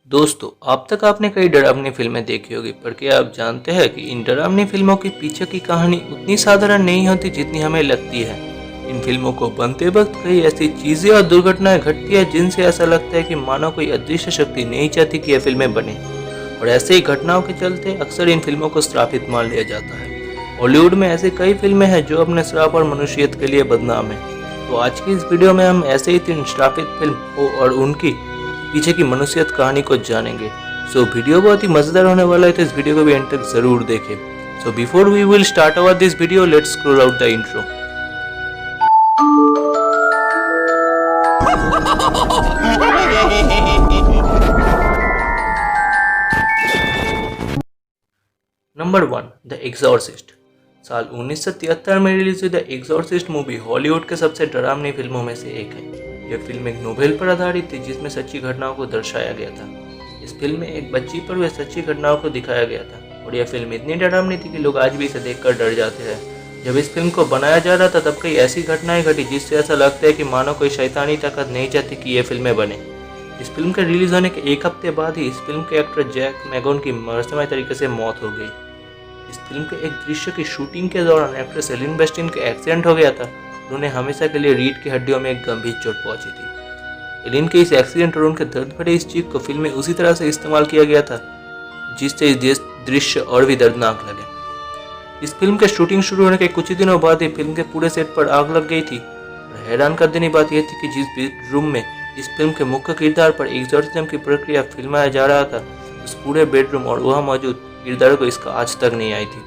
दोस्तों, अब तक आपने कई डरावनी फिल्में देखी होगी, पर क्या आप जानते हैं कि इन डरावनी फिल्मों के पीछे की कहानी उतनी साधारण नहीं होती जितनी हमें लगती है। इन फिल्मों को बनते वक्त कई ऐसी चीजें और दुर्घटनाएं घटती है जिनसे ऐसा लगता है कि मानो कोई अदृश्य शक्ति नहीं चाहती कि यह फिल्में बने। और ऐसे ही घटनाओं के चलते अक्सर इन फिल्मों को श्रापित मान लिया जाता है। हॉलीवुड में ऐसी कई फिल्में हैं जो अपने श्राप और मनुष्यत के लिए बदनाम है। तो आज की इस वीडियो में हम ऐसे ही 3 श्रापित फिल्म और उनकी पीछे की मनुष्यत कहानी को जानेंगे। सो वीडियो बहुत ही मजेदार होने वाला है, तो इस वीडियो को भी एंड तक जरूर देखें। So before we will start our this video, let's scroll out the intro. Number 1, the exorcist. साल 1973 में रिलीज हुई द एग्जॉर्सिस्ट मूवी हॉलीवुड के सबसे डरावनी फिल्मों में से एक है। यह फिल्म एक नोवेल पर आधारित थी जिसमें सच्ची घटनाओं को दर्शाया गया था। इस फिल्म में एक बच्ची पर हुए सच्ची घटनाओं को दिखाया गया था और यह फिल्म इतनी डरावनी थी कि लोग आज भी इसे देखकर डर जाते हैं। जब इस फिल्म को बनाया जा रहा था तब कई ऐसी घटनाएं घटी जिससे ऐसा लगता है कि मानो कोई शैतानी ताकत नहीं चाहती कि ये फिल्में बने। इस फिल्म के रिलीज होने के एक हफ्ते बाद ही इस फिल्म के एक्टर जैक मैगोन की रहस्यमय तरीके से मौत हो गई। इस फिल्म के एक दृश्य की शूटिंग के दौरान एक्ट्रेस एलिन बेस्टिन का एक्सीडेंट हो गया था। उन्हें हमेशा के लिए रीढ़ की हड्डियों में एक गंभीर चोट पहुंची थी। एलिन के इस एक्सीडेंट और उनके दर्द भरे इस चीख को फिल्म में उसी तरह से इस्तेमाल किया गया था जिससे इस दृश्य और भी दर्दनाक लगे। इस फिल्म के शूटिंग शुरू होने के कुछ ही दिनों बाद ही फिल्म के पूरे सेट पर आग लग गई थी। और हैरान कर देने बात यह थी कि जिस बेडरूम में इस फिल्म के मुख्य किरदार पर एग्जॉर्सिज्म की प्रक्रिया फिल्माया जा रहा था, उस पूरे बेडरूम और वहां मौजूद किरदार को इसका आज तक नहीं आई थी।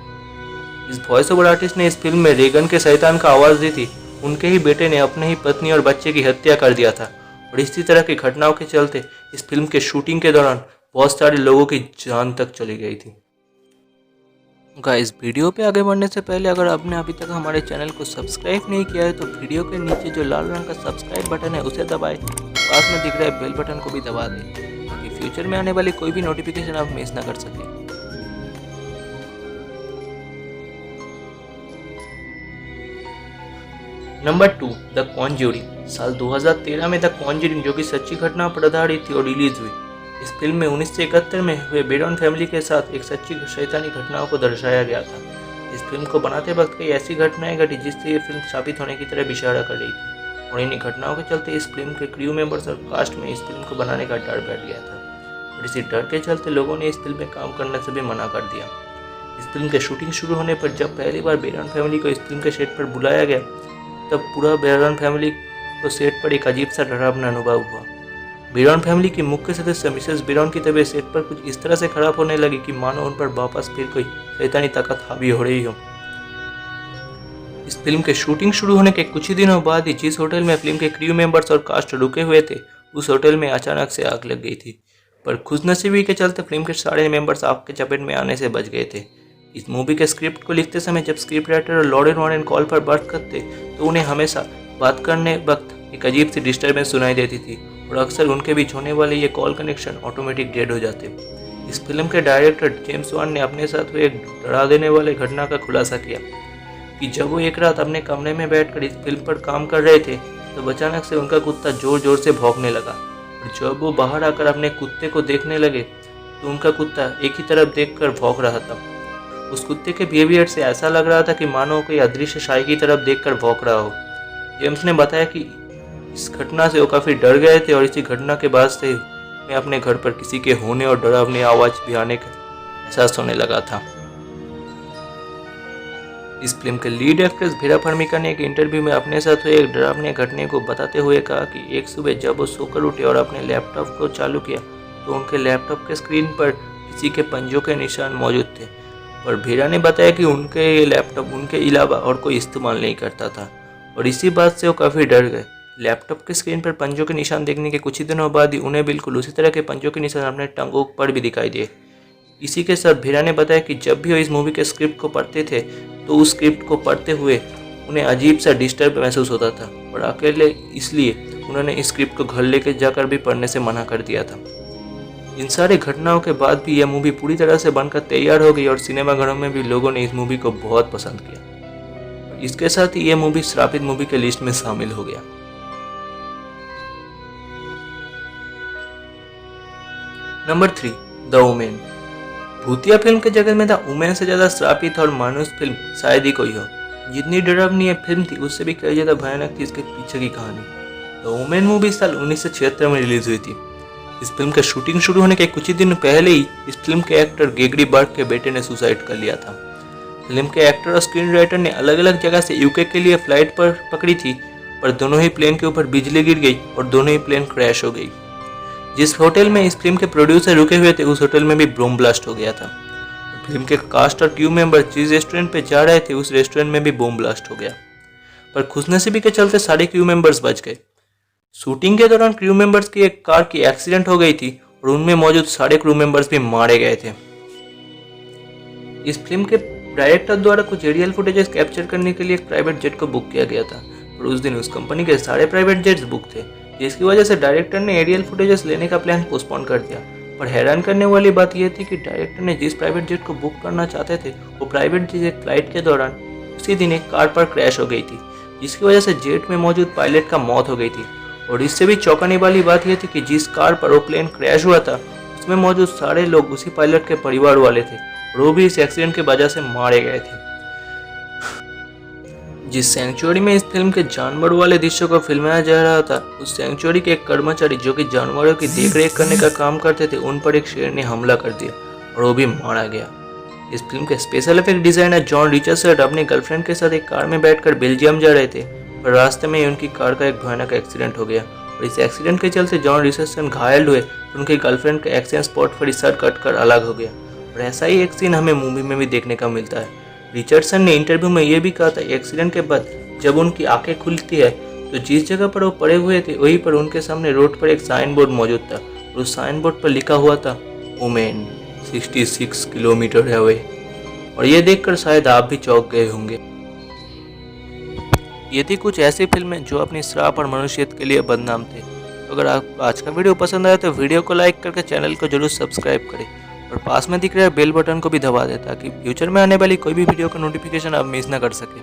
इस वॉइस ओवर आर्टिस्ट ने इस फिल्म में रेगन के शैतान का आवाज दी थी। उनके ही बेटे ने अपने ही पत्नी और बच्चे की हत्या कर दिया था और इसी तरह की घटनाओं के चलते इस फिल्म के शूटिंग के दौरान बहुत सारे लोगों की जान तक चली गई थी। गाइस, वीडियो पे आगे बढ़ने से पहले अगर आपने अभी तक हमारे चैनल को सब्सक्राइब नहीं किया है तो वीडियो के नीचे जो लाल रंग का सब्सक्राइब बटन है उसे दबाएं, पास में दिख रहा है बेल बटन को भी दबा दें ताकि फ्यूचर में आने वाली कोई भी नोटिफिकेशन आप मिस ना कर सकें। Number 2, the Conjuring. साल 2013 में द कॉन्ज्यूरिंग, जो कि सच्ची घटना पर आधारित थी और रिलीज हुई। इस फिल्म में 1971 में हुए बेरॉन फैमिली के साथ एक सच्ची शैतानी घटनाओं को दर्शाया गया था। इस फिल्म को बनाते वक्त कई ऐसी घटनाएं घटी जिससे ये फिल्म स्थापित होने की तरफ इशारा कर रही थी और इन्हीं घटनाओं के चलते इस फिल्म के क्रू मेंबर्स और कास्ट में इस फिल्म को बनाने का डर बैठ गया था और इसी डर के चलते लोगों ने इस फिल्म में काम करने से भी मना कर दिया। इस फिल्म के शूटिंग शुरू होने पर जब पहली बार बेरॉन फैमिली को इस फिल्म के सेट पर बुलाया गया तब पूरा बेरॉन फैमिली को सेट पर एक अजीब सा डरावना अनुभव हुआ। बेरॉन फैमिली की मुख्य सदस्य मिसेस बेरॉन की तबीयत सेट पर कुछ इस तरह से खराब होने लगी कि मानो उन पर वापस फिर कोई शैतानी ताकत हावी हो रही हो। इस फिल्म के शूटिंग शुरू होने के कुछ ही दिनों बाद ही जिस होटल में फिल्म के क्रू मेंबर्स और कास्ट रुके हुए थे उस होटल में अचानक से आग लग गई थी, पर खुशनसीबी के चलते फिल्म के सारे मेंबर्स आग के चपेट में आने से बच गए थे। इस मूवी के स्क्रिप्ट को लिखते समय जब स्क्रिप्ट राइटर और लॉरेन वॉरेन कॉल पर बात करते तो उन्हें हमेशा बात करने वक्त एक अजीब सी डिस्टर्बेंस सुनाई देती थी और अक्सर उनके बीच होने वाले ये कॉल कनेक्शन ऑटोमेटिक डेड हो जाते। इस फिल्म के डायरेक्टर जेम्स वान ने अपने साथ हुए एक डरा देने वाले घटना का खुलासा किया कि जब वो एक रात अपने कमरे में बैठकर इस फिल्म पर काम कर रहे थे तो अचानक से उनका कुत्ता जोर जोर से भौंकने लगा और जब वो बाहर आकर अपने कुत्ते को देखने लगे तो उनका कुत्ता एक ही तरफ देखकर भौंक रहा था। उस कुत्ते के बिहेवियर से ऐसा लग रहा था कि मानो कोई अदृश्य शाही की तरफ देखकर भौंक रहा हो। जेम्स ने बताया कि इस घटना से वो काफ़ी डर गए थे और इसी घटना के बाद से उन्हें अपने घर पर किसी के होने और डरावनी आवाज़ भी आने का एहसास होने लगा था। इस फिल्म के लीड एक्ट्रेस वेरा फर्मिगा ने एक इंटरव्यू में अपने साथ हुए एक डरावनी घटने को बताते हुए कहा कि एक सुबह जब वो सोकर उठे और अपने लैपटॉप को चालू किया तो उनके लैपटॉप के स्क्रीन पर किसी के पंजों के निशान मौजूद थे। और वेरा ने बताया कि उनके ये लैपटॉप उनके अलावा और कोई इस्तेमाल नहीं करता था और इसी बात से वो काफ़ी डर गए। लैपटॉप के स्क्रीन पर पंजों के निशान देखने के कुछ ही दिनों बाद ही उन्हें बिल्कुल उसी तरह के पंजों के निशान अपने टंगों पर भी दिखाई दिए। इसी के साथ वेरा ने बताया कि जब भी वो इस मूवी के स्क्रिप्ट को पढ़ते थे तो उस स्क्रिप्ट को पढ़ते हुए उन्हें अजीब सा डिस्टर्ब महसूस होता था और अकेले इसलिए उन्होंने इस स्क्रिप्ट को घर लेके जाकर भी पढ़ने से मना कर दिया था। इन सारी घटनाओं के बाद भी यह मूवी पूरी तरह से बनकर तैयार हो गई और सिनेमाघरों में भी लोगों ने इस मूवी को बहुत पसंद किया। इसके साथ ही यह मूवी श्रापित मूवी के लिस्ट में शामिल हो गया। Number 3, the women. भूतिया फिल्म के जगत में द वुमेन से ज्यादा श्रापित और मानुष फिल्म शायद ही कोई हो। जितनी डरावनी ये फिल्म थी उससे भी कई ज्यादा भयानक थी इसके पीछे की कहानी। द वुमेन मूवी साल 1976 में रिलीज हुई थी। इस फिल्म का शूटिंग शुरू होने के कुछ ही दिन पहले ही इस फिल्म के एक्टर गेगरी बर्ग के बेटे ने सुसाइड कर लिया था। फिल्म के एक्टर और स्क्रीन राइटर ने अलग अलग जगह से यूके के लिए फ्लाइट पर पकड़ी थी, पर दोनों ही प्लेन के ऊपर बिजली गिर गई और दोनों ही प्लेन क्रैश हो गई। जिस होटल में इस फिल्म के प्रोड्यूसर रुके हुए थे उस होटल में भी बम ब्लास्ट हो गया था। फिल्म के कास्ट और क्रू मेंबर जिस रेस्टोरेंट पे जा रहे थे उस रेस्टोरेंट में भी बम ब्लास्ट हो गया, पर खुशनसीबी के चलते सारे क्रू मेंबर्स बच गए। शूटिंग के दौरान क्रू मेंबर्स की एक कार की एक्सीडेंट हो गई थी और उनमें मौजूद सारे क्रू मेंबर्स भी मारे गए थे। इस फिल्म के डायरेक्टर द्वारा कुछ एरियल फुटेजेस कैप्चर करने के लिए एक प्राइवेट जेट को बुक किया गया था और उस दिन उस कंपनी के सारे प्राइवेट जेट्स बुक थे, जिसकी वजह से डायरेक्टर ने एरियल फुटेजेस लेने का प्लान पोस्टपोन कर दिया। पर हैरान करने वाली बात यह थी कि डायरेक्टर ने जिस प्राइवेट जेट को बुक करना चाहते थे वो प्राइवेट जेट एक फ्लाइट के दौरान उसी दिन एक कार पर क्रैश हो गई थी, जिसकी वजह से जेट में मौजूद पायलट का मौत हो गई थी। और इससे भी चौंकाने वाली बात यह थी कि जिस कार पर वो प्लेन क्रैश हुआ था उसमें मौजूद सारे लोग उसी पायलट के परिवार वाले थे और वो भी इस एक्सीडेंट की वजह से मारे गए थे। जिस सेंचुरी में इस फिल्म के जानवर वाले दृश्यों को फिल्माया जा रहा था उस सेंचुरी के एक कर्मचारी जो कि जानवरों की देखरेख करने का काम करते थे उन पर एक शेर ने हमला कर दिया और वो भी मारा गया। इस फिल्म के special effect designer John Richardson अपनी गर्लफ्रेंड के साथ एक कार में बैठकर बेल्जियम जा रहे थे, पर रास्ते में उनकी कार का एक भयानक एक्सीडेंट हो गया और इस एक्सीडेंट के चलते जॉन रिचर्डसन घायल हुए और उनकी गर्लफ्रेंड का एक्सीडेंट स्पॉट पर ही सर कट कर अलग हो गया। और ऐसा ही एक सीन हमें मूवी में भी देखने का मिलता है। रिचर्डसन ने इंटरव्यू में यह भी कहा था एक्सीडेंट के बाद जब उनकी आंखें खुलती है तो जिस जगह पर वो पड़े हुए थे वहीं पर उनके सामने रोड पर एक साइन बोर्ड मौजूद था और उस साइन बोर्ड पर लिखा हुआ था वुमेन 66 किलोमीटर अवे। और ये देखकर शायद आप भी चौंक गए होंगे। ये थी कुछ ऐसी फिल्में जो अपनी श्राप और मनुष्यत के लिए बदनाम थे। अगर आपको आज का वीडियो पसंद आया तो वीडियो को लाइक करके चैनल को जरूर सब्सक्राइब करें और पास में दिख रहे बेल बटन को भी दबा दें ताकि फ्यूचर में आने वाली कोई भी वीडियो का नोटिफिकेशन आप मिस ना कर सके।